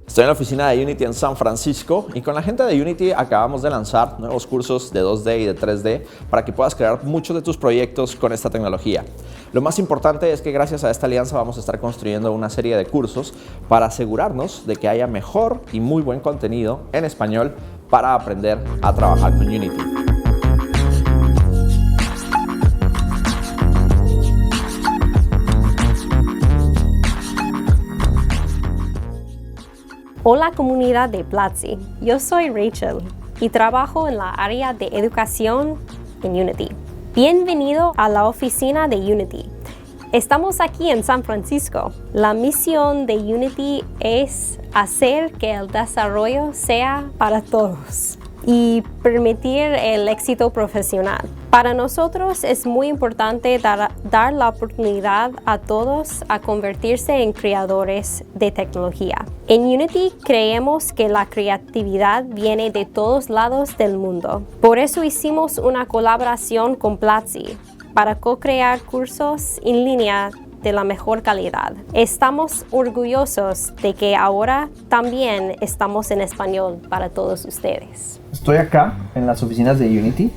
Estoy en la oficina de Unity en San Francisco y con la gente de Unity acabamos de lanzar nuevos cursos de 2D y de 3D para que puedas crear muchos de tus proyectos con esta tecnología. Lo más importante es que gracias a esta alianza vamos a estar construyendo una serie de cursos para asegurarnos de que haya mejor y muy buen contenido en español para aprender a trabajar con Unity. Hola comunidad de Platzi, yo soy Rachel y trabajo en la área de educación en Unity. Bienvenido a la oficina de Unity. Estamos aquí en San Francisco. La misión de Unity es hacer que el desarrollo sea para todos y permitir el éxito profesional. Para nosotros es muy importante dar la oportunidad a todos a convertirse en creadores de tecnología. En Unity creemos que la creatividad viene de todos lados del mundo. Por eso hicimos una colaboración con Platzi para co-crear cursos en línea de la mejor calidad. Estamos orgullosos de que ahora también estamos en español para todos ustedes. Estoy acá en las oficinas de Unity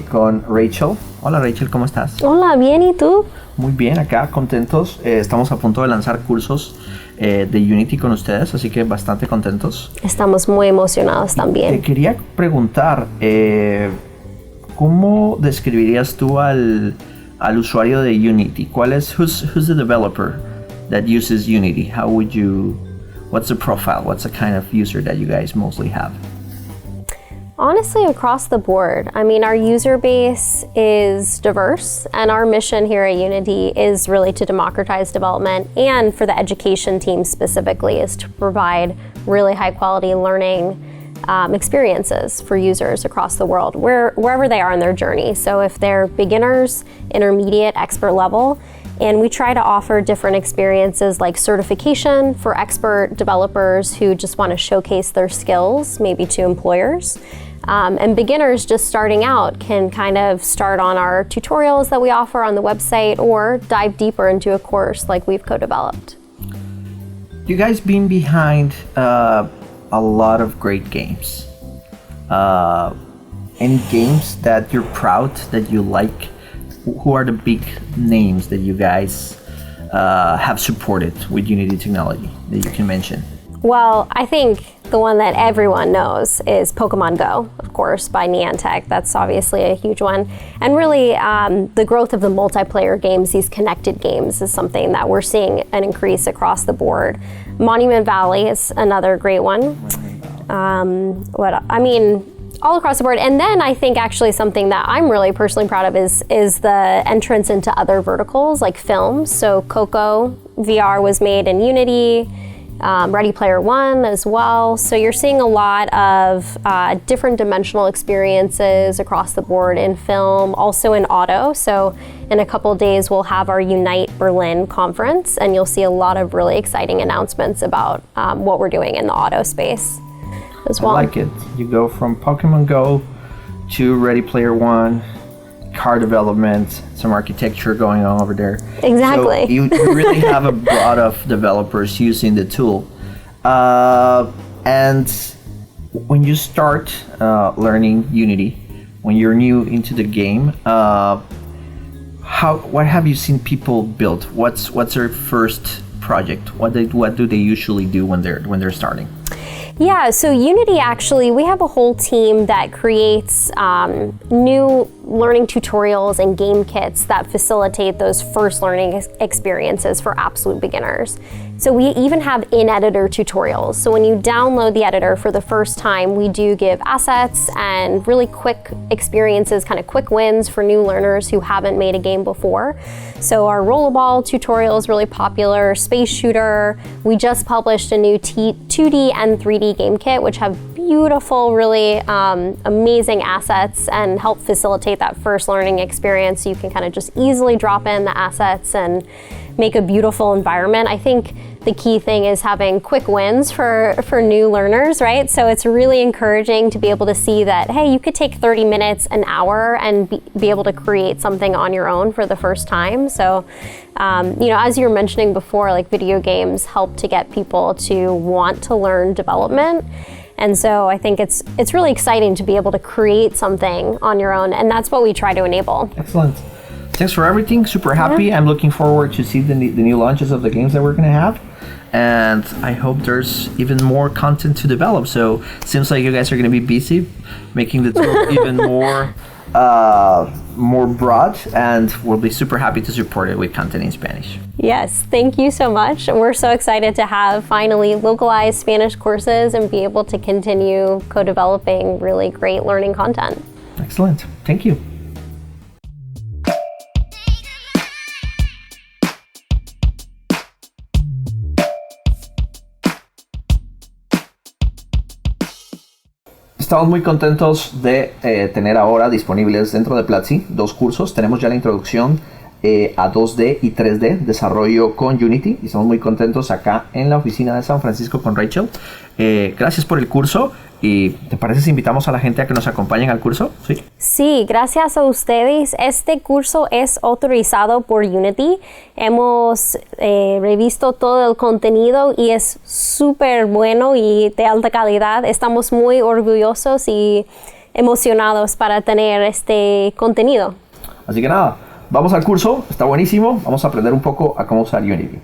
con Rachel. Hola Rachel, ¿cómo estás? Hola, bien, ¿y tú? Muy bien, acá contentos. Estamos a punto de lanzar cursos de Unity con ustedes, así que bastante contentos. Estamos muy emocionados también. Te quería preguntar, ¿cómo describirías tú al usuario de Unity? Who's the developer that uses Unity? What's the profile? What's the kind of user that you guys mostly have? Honestly, across the board. I mean, our user base is diverse, and our mission here at Unity is really to democratize development, and for the education team specifically is to provide really high quality learning experiences for users across the world, wherever they are in their journey. So if they're beginners, intermediate, expert level, and we try to offer different experiences like certification for expert developers who just want to showcase their skills, maybe to employers. And beginners just starting out can kind of start on our tutorials that we offer on the website or dive deeper into a course like we've co-developed. You guys been behind a lot of great games. Any games that you're proud, that you like? Who are the big names that you guys have supported with Unity technology that you can mention? Well, I think the one that everyone knows is Pokemon Go, of course, by Niantic. That's obviously a huge one. And really, the growth of the multiplayer games, these connected games, is something that we're seeing an increase across the board. Monument Valley is another great one. All across the board. And then I think actually something that I'm really personally proud of is the entrance into other verticals like films. So Coco VR was made in Unity. Ready Player One as well. So you're seeing a lot of different dimensional experiences across the board in film, also in auto. So in a couple of days, we'll have our Unite Berlin conference, and you'll see a lot of really exciting announcements about what we're doing in the auto space as well. I like it. You go from Pokemon Go to Ready Player One, car development, some architecture going on over there. Exactly. So you really have a lot of developers using the tool. And when you start learning Unity, when you're new into the game, what have you seen people build? What's their first project? What do they usually do when they're starting? Yeah, so Unity actually, we have a whole team that creates new learning tutorials and game kits that facilitate those first learning experiences for absolute beginners. So we even have in-editor tutorials. So when you download the editor for the first time, we do give assets and really quick experiences, kind of quick wins for new learners who haven't made a game before. So our Rollerball tutorial is really popular, Space Shooter. We just published a new 2D and 3D game kit, which have beautiful, really amazing assets and help facilitate that first learning experience. You can kind of just easily drop in the assets and make a beautiful environment. I think the key thing is having quick wins for new learners, right? So it's really encouraging to be able to see that, hey, you could take 30 minutes, an hour, and be able to create something on your own for the first time. So, as you were mentioning before, like video games help to get people to want to learn development. And so I think it's really exciting to be able to create something on your own, and that's what we try to enable. Excellent. Thanks for everything. Super happy. I'm looking forward to see the new launches of the games that we're going to have. And I hope there's even more content to develop. So seems like you guys are going to be busy making the tool even more broad, and we'll be super happy to support it with content in Spanish. Yes, thank you so much. We're so excited to have finally localized Spanish courses and be able to continue co-developing really great learning content. Excellent. Thank you. Estamos muy contentos de tener ahora disponibles dentro de Platzi 2 cursos. Tenemos ya la introducción a 2D y 3D, desarrollo con Unity, y estamos muy contentos acá en la oficina de San Francisco con Rachel. Gracias por el curso, y ¿te parece si invitamos a la gente a que nos acompañen al curso? Sí. Sí, gracias a ustedes. Este curso es autorizado por Unity. Hemos revisto todo el contenido y es súper bueno y de alta calidad. Estamos muy orgullosos y emocionados para tener este contenido. Así que nada, vamos al curso, está buenísimo. Vamos a aprender un poco a cómo usar Unity.